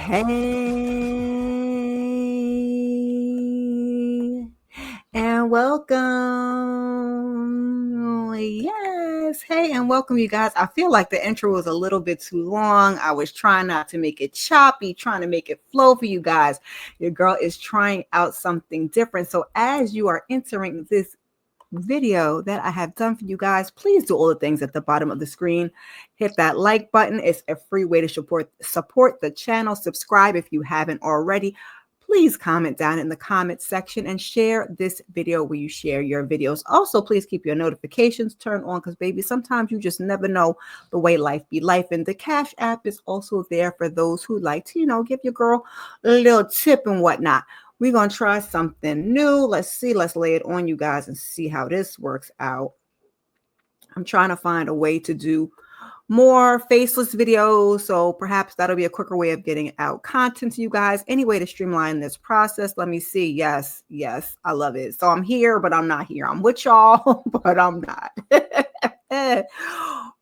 Hey, and welcome. Yes, hey, and welcome, you guys. I feel like the intro was a little bit too long. I was trying not to make it choppy, trying to make it flow for you guys. Your girl is trying out something different. So, as you are entering this video that I have done for you guys, please do all the things at the bottom of the screen. Hit that like button. It's a free way to support the channel. Subscribe if you haven't already. Please comment down in the comment section and share this video where you share your videos. Also, please keep your notifications turned on because, baby, sometimes you just never know the way life be life. And the Cash App is also there for those who like to, give your girl a little tip and whatnot. We're going to try something new. Let's see. Let's lay it on you guys and see how this works out. I'm trying to find a way to do more faceless videos, so perhaps that'll be a quicker way of getting out content to you guys. Any way to streamline this process. Let me see. Yes, I love it. So I'm here, but I'm not here. I'm with y'all, but I'm not. We're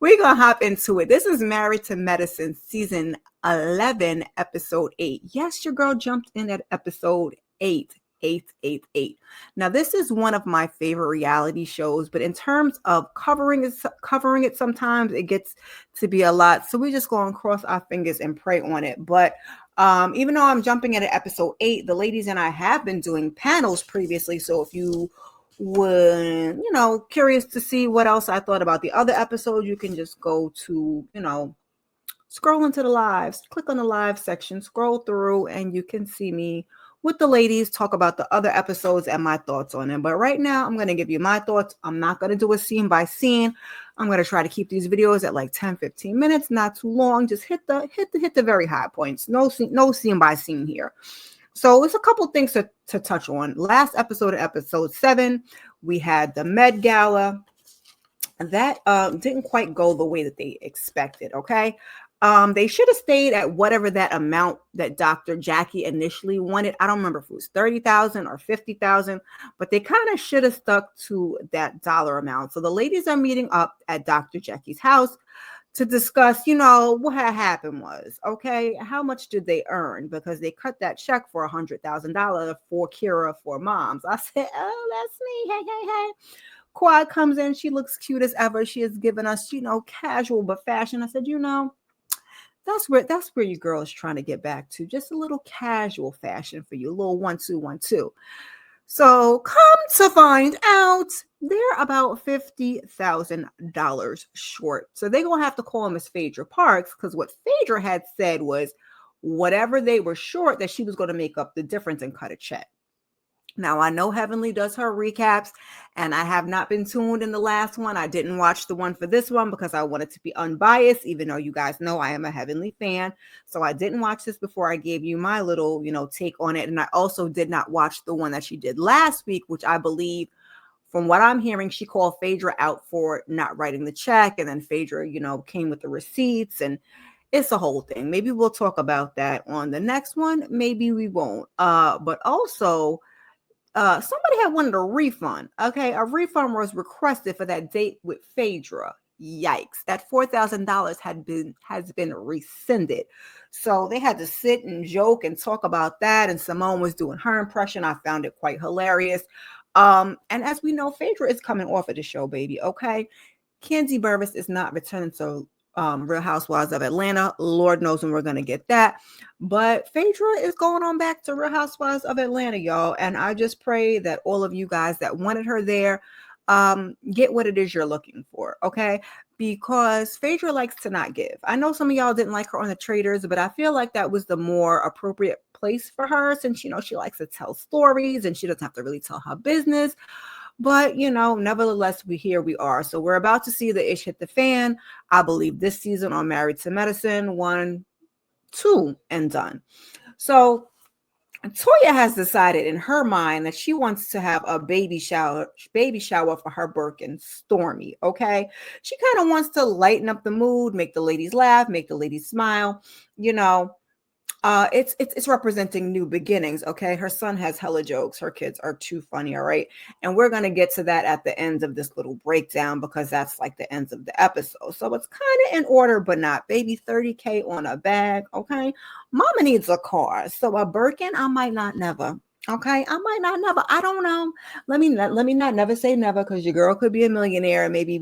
going to hop into it. This is Married to Medicine, season 11, episode 8. Yes, your girl jumped in at episode 8. 888. Now, this is one of my favorite reality shows, but in terms of covering it, sometimes it gets to be a lot. So we're just going to cross our fingers and pray on it. But even though I'm jumping at episode 8, the ladies and I have been doing panels previously. So if you were, curious to see what else I thought about the other episode, you can just go to, scroll into the lives, click on the live section, scroll through, and you can see me with the ladies talk about the other episodes and my thoughts on them. But right now, I'm going to give you my thoughts. I'm not going to do a scene by scene. I'm going to try to keep these videos at like 10-15 minutes, not too long. Just hit the very high points. No scene by scene here. So it's a couple things to touch on. Last episode, episode 7, we had the Med Gala. That didn't quite go the way that they expected. Okay. They should have stayed at whatever that amount that Dr. Jackie initially wanted. I don't remember if it was 30,000 or 50,000, but they kind of should have stuck to that dollar amount. So the ladies are meeting up at Dr. Jackie's house to discuss, what had happened was, okay, how much did they earn? Because they cut that check for $100,000 for Kira for moms. I said, oh, that's me. Hey. Quad comes in. She looks cute as ever. She has given us, casual but fashion. I said, that's where your girl is trying to get back to. Just a little casual fashion for you. A little 1-2-1-2. So come to find out, they're about $50,000 short. So they're going to have to call Miss Phaedra Parks, because what Phaedra had said was whatever they were short, that she was going to make up the difference and cut a check. Now, I know Heavenly does her recaps, and I have not been tuned in the last one. I didn't watch the one for this one because I wanted to be unbiased, even though you guys know I am a Heavenly fan. So I didn't watch this before I gave you my little, take on it. And I also did not watch the one that she did last week, which I believe, from what I'm hearing, she called Phaedra out for not writing the check. And then Phaedra, came with the receipts, and it's a whole thing. Maybe we'll talk about that on the next one. Maybe we won't. But also, somebody had wanted a refund. Okay, a refund was requested for that date with Phaedra. Yikes! That $4,000 has been rescinded. So they had to sit and joke and talk about that. And Simone was doing her impression. I found it quite hilarious. And as we know, Phaedra is coming off of the show, baby. Okay, Kenzie Burvis is not returning to Real Housewives of Atlanta. Lord knows when we're going to get that. But Phaedra is going on back to Real Housewives of Atlanta, y'all. And I just pray that all of you guys that wanted her there get what it is you're looking for, okay? Because Phaedra likes to not give. I know some of y'all didn't like her on The Traitors, but I feel like that was the more appropriate place for her, since, she likes to tell stories and she doesn't have to really tell her business. But, nevertheless, here we are. So we're about to see the ish hit the fan. I believe this season on Married to Medicine, 1, 2, and done. So Toya has decided in her mind that she wants to have a baby shower for her Birkin, Stormy. Okay. She kind of wants to lighten up the mood, make the ladies laugh, make the ladies smile, It's representing new beginnings. Okay, her son has hella jokes. Her kids are too funny. All right, and we're gonna get to that at the end of this little breakdown because that's like the ends of the episode. So it's kind of in order, but not. Baby, 30K on a bag. Okay, mama needs a car, so a Birkin. I might not never. Okay, I might not never. I don't know. Let me not never say never because your girl could be a millionaire and maybe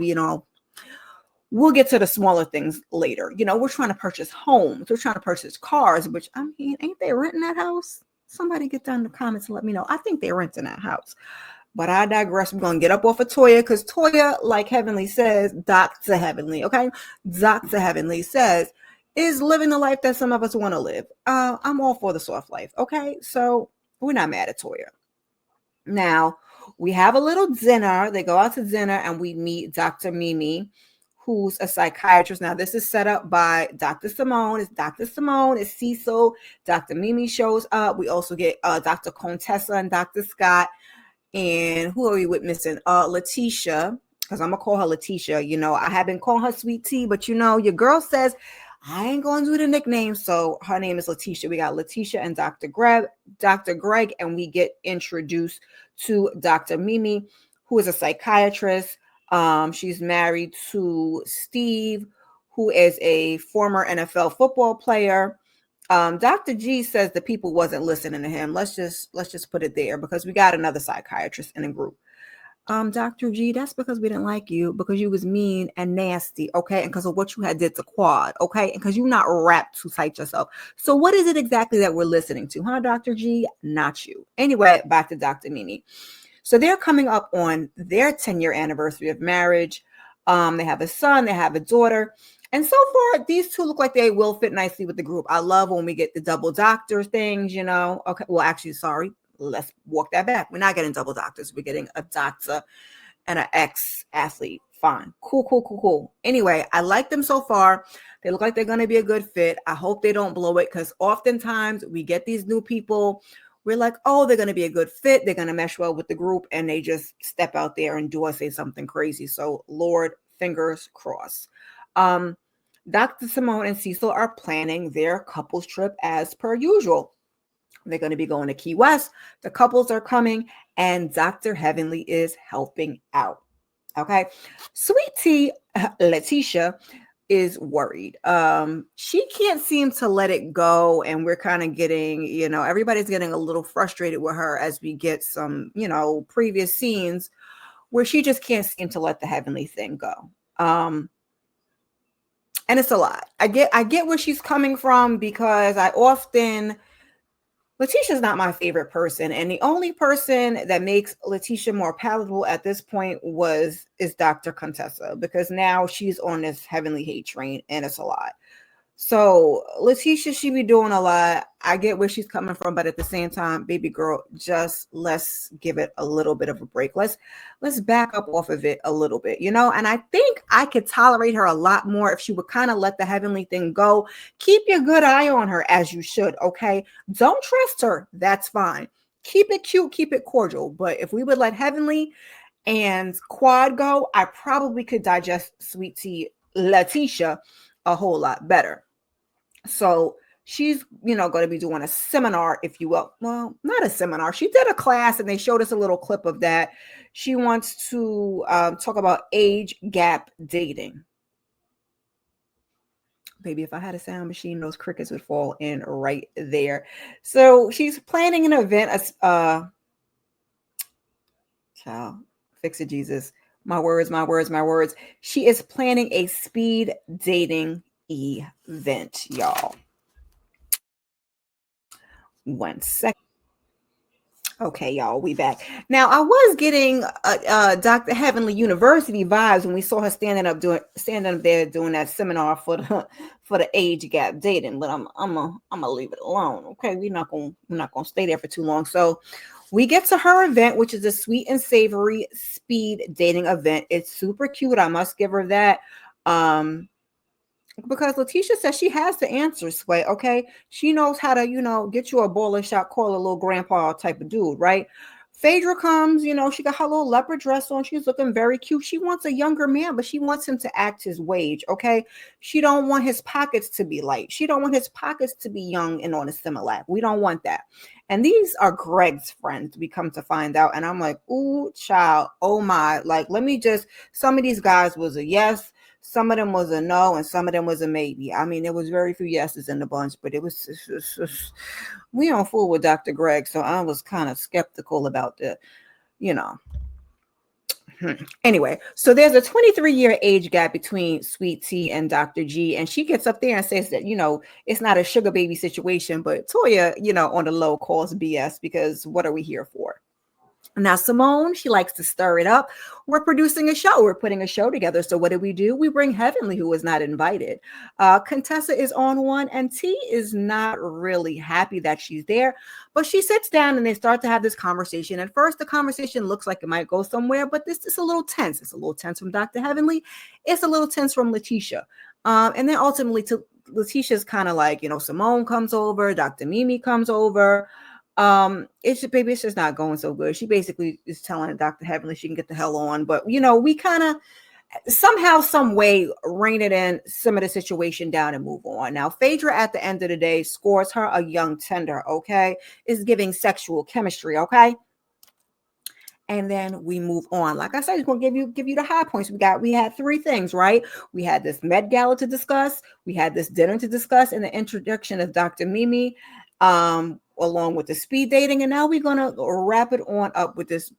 we'll get to the smaller things later. We're trying to purchase homes. We're trying to purchase cars, which I mean, ain't they renting that house? Somebody get down in the comments and let me know. I think they're renting that house. But I digress. We're going to get up off of Toya because Toya, like Heavenly says, Dr. Heavenly, okay? Dr. Heavenly says, is living the life that some of us want to live. I'm all for the soft life, okay? So we're not mad at Toya. Now, we have a little dinner. They go out to dinner and we meet Dr. Mimi, who's a psychiatrist. Now, this is set up by Dr. Simone. It's Dr. Simone, it's Cecil. Dr. Mimi shows up. We also get Dr. Contessa and Dr. Scott. And who are we witnessing? Letitia, because I'm going to call her Letitia. I have been calling her Sweet Tea, but your girl says, I ain't going to do the nickname. So her name is Letitia. We got Letitia and Dr. Greg, and we get introduced to Dr. Mimi, who is a psychiatrist. She's married to Steve, who is a former NFL football player. Dr. G says the people wasn't listening to him. Let's just put it there because we got another psychiatrist in the group. Dr. G, that's because we didn't like you because you was mean and nasty, okay? And because of what you had did to Quad, okay? And because you're not wrapped too tight yourself. So what is it exactly that we're listening to, huh, Dr. G? Not you. Anyway, back to Dr. Mimi. So they're coming up on their 10-year anniversary of marriage. They have a son, they have a daughter. And so far, these two look like they will fit nicely with the group. I love when we get the double doctor things, Okay, well, actually, sorry. Let's walk that back. We're not getting double doctors. We're getting a doctor and an ex-athlete. Fine. Cool. Anyway, I like them so far. They look like they're going to be a good fit. I hope they don't blow it because oftentimes we get these new people. We're like, oh, they're going to be a good fit. They're going to mesh well with the group. And they just step out there and do or say something crazy. So Lord, fingers crossed. Dr. Simone and Cecil are planning their couples trip as per usual. They're going to be going to Key West. The couples are coming and Dr. Heavenly is helping out. Okay. Sweet Tea, Letitia, is worried. She can't seem to let it go. And we're kind of getting, everybody's getting a little frustrated with her as we get some, previous scenes where she just can't seem to let the Heavenly thing go. And it's a lot. I get where she's coming from because Letitia's not my favorite person. And the only person that makes Letitia more palatable at this point is Dr. Contessa, because now she's on this Heavenly hate train and it's a lot. So Letitia, she be doing a lot. I get where she's coming from, but at the same time, baby girl, just let's give it a little bit of a break. Let's back up off of it a little bit, and I think I could tolerate her a lot more if she would kind of let the Heavenly thing go. Keep your good eye on her as you should, okay? Don't trust her. That's fine. Keep it cute, keep it cordial. But if we would let Heavenly and Quad go, I probably could digest Sweet Tea Letitia a whole lot better. So she's, going to be doing a seminar, if you will. Well, not a seminar. She did a class and they showed us a little clip of that. She wants to talk about age gap dating. Baby, if I had a sound machine, those crickets would fall in right there. So she's planning an event. Child, fix it, Jesus. My words. She is planning a speed dating event, y'all. 1 second. Okay, y'all, we back. Now, I was getting Dr. Heavenly University vibes when we saw her standing up there doing that seminar for the age gap dating, but I'm gonna leave it alone. Okay, we're not gonna stay there for too long. So we get to her event, which is a sweet and savory speed dating event. It's super cute. I must give her that. Because Letitia says she has the answers, Sway, okay? She knows how to, get you a bowler shot, call a little grandpa type of dude, right? Phaedra comes, she got her little leopard dress on. She's looking very cute. She wants a younger man, but she wants him to act his wage, okay? She don't want his pockets to be light. She don't want his pockets to be young and on a Similac. We don't want that. And these are Greg's friends, we come to find out. And I'm like, ooh, child, oh my. Like, some of these guys was a yes, some of them was a no, and some of them was a maybe. I mean, there was very few yeses in the bunch, but we don't fool with Dr. Greg, so I was kind of skeptical about you know. Anyway, so there's a 23-year age gap between Sweet Tea and Dr. G, and she gets up there and says that, it's not a sugar baby situation, but Toya, on the low calls BS, because what are we here for? Now, Simone, she likes to stir it up. We're producing a show. We're putting a show together. So what do? We bring Heavenly, who was not invited. Contessa is on one, and T is not really happy that she's there. But she sits down, and they start to have this conversation. At first, the conversation looks like it might go somewhere, but this is a little tense. It's a little tense from Dr. Heavenly. It's a little tense from Letitia. And then ultimately, Letitia's kind of like, Simone comes over, Dr. Mimi comes over. It's just not going so good. She basically is telling Dr. Heavenly she can get the hell on, but we kind of somehow, some way rein it in, simmer the situation down and move on. Now, Phaedra at the end of the day scores her a young tender, okay? Is giving sexual chemistry, okay? And then we move on. Like I said, it's going to give you the high points. We had three things, right? We had this Met Gala to discuss, we had this dinner to discuss, and the introduction of Dr. Mimi, along with the speed dating, and now we're gonna wrap it on up with this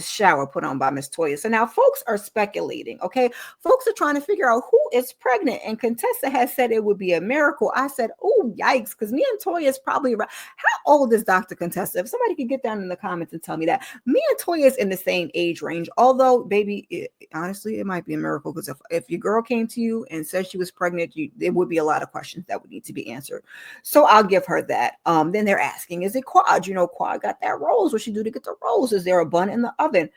shower put on by Miss Toya. So now folks are speculating, okay? Folks are trying to figure out who is pregnant, and Contessa has said it would be a miracle. I said, oh, yikes, because me and Toya is probably around. How old is Dr. Contessa? If somebody could get down in the comments and tell me that. Me and Toya is in the same age range, although, baby, honestly, it might be a miracle, because if your girl came to you and said she was pregnant, there would be a lot of questions that would need to be answered. So I'll give her that. Then they're asking, is it Quad? Quad got that rose. What she do to get the rose? Is there a bun in the oven?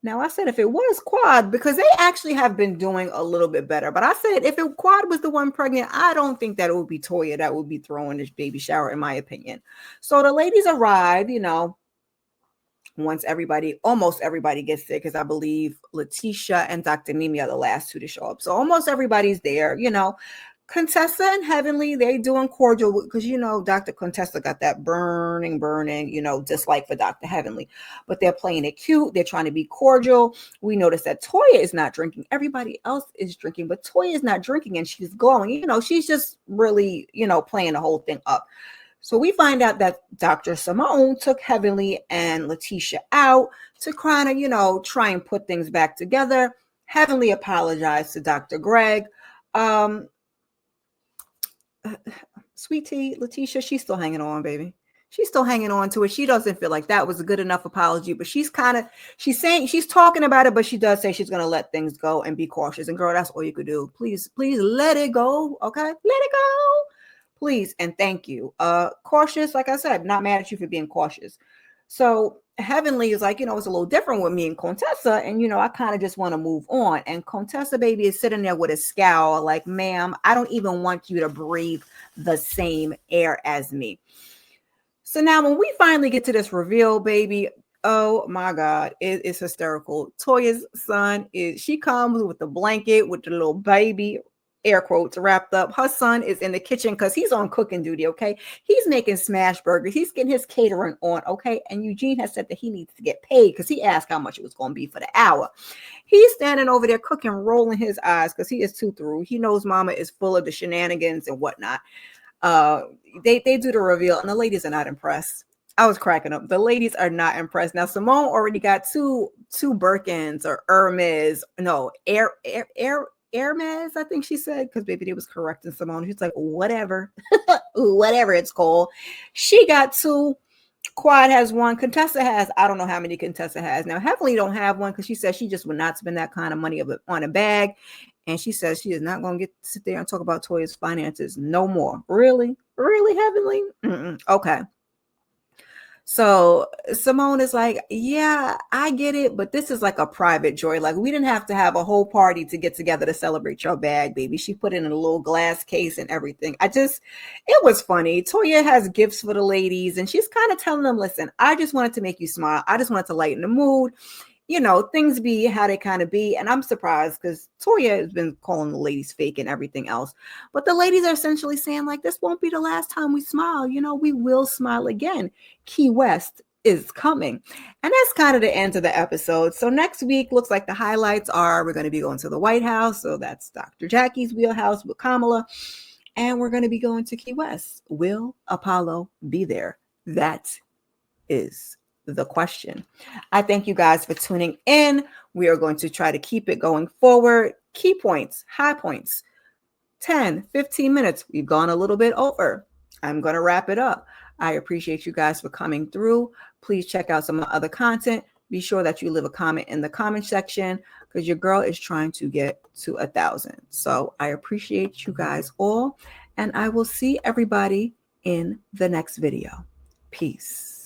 Now I said if it was Quad, because they actually have been doing a little bit better, but I said if Quad was the one pregnant, I don't think that it would be Toya that would be throwing this baby shower, in my opinion. So the ladies arrive, once almost everybody gets there, because I believe Letitia and Dr. Mimi are the last two to show up. So almost everybody's there, Contessa and Heavenly, they doing cordial, because Dr. Contessa got that burning, dislike for Dr. Heavenly, but they're playing it cute. They're trying to be cordial. We notice that Toya is not drinking. Everybody else is drinking, but Toya is not drinking, and she's glowing. She's just really, playing the whole thing up. So we find out that Dr. Simone took Heavenly and Letitia out to kind of, try and put things back together. Heavenly apologized to Dr. Greg. Sweet Tea, Letitia, she's still hanging on, baby. She's still hanging on to it. She doesn't feel like that was a good enough apology, but she's talking about it, but she does say she's going to let things go and be cautious. And girl, that's all you could do. Please let it go. Okay. Let it go. Please. And thank you. Cautious. Like I said, not mad at you for being cautious. So Heavenly is like, it's a little different with me and Contessa. And, I kind of just want to move on. And Contessa, baby, is sitting there with a scowl like, ma'am, I don't even want you to breathe the same air as me. So now when we finally get to this reveal, baby, oh my God, it's hysterical. Toya's son she comes with the blanket with the little baby, air quotes, wrapped up. Her son is in the kitchen because he's on cooking duty, okay? He's making smash burgers. He's getting his catering on, okay? And Eugene has said that he needs to get paid because he asked how much it was going to be for the hour. He's standing over there cooking, rolling his eyes because he is too through. He knows mama is full of the shenanigans and whatnot. They do the reveal, and the ladies are not impressed. I was cracking up. The ladies are not impressed. Now, Simone already got two Birkins or Hermes. No, Hermes, I think she said, because baby, they was correcting Simone. She's like, whatever, whatever it's called. She got two. Quad has one. Contessa has, I don't know how many Contessa has. Now, Heavenly don't have one because she says she just would not spend that kind of money on a bag. And she says she is not going to sit there and talk about Toya's finances no more. Really? Really, Heavenly? Okay. So Simone is like, yeah, I get it, but this is like a private joy. Like, we didn't have to have a whole party to get together to celebrate your bag, baby. She put it in a little glass case and everything. It was funny. Toya has gifts for the ladies, and she's kind of telling them, listen, I just wanted to make you smile. I just wanted to lighten the mood. You know, things be how they kind of be. And I'm surprised because Toya has been calling the ladies fake and everything else. But the ladies are essentially saying, like, this won't be the last time we smile. You know, we will smile again. Key West is coming. And that's kind of the end of the episode. So next week looks like the highlights are we're going to be going to the White House. So that's Dr. Jackie's wheelhouse with Kamala. And we're going to be going to Key West. Will Apollo be there? That is the question. I thank you guys for tuning in. We are going to try to keep it going forward. Key points, high points, 10, 15 minutes. We've gone a little bit over. I'm going to wrap it up. I appreciate you guys for coming through. Please check out some of the other content. Be sure that you leave a comment in the comment section because your girl is trying to get to 1,000. So I appreciate you guys all. And I will see everybody in the next video. Peace.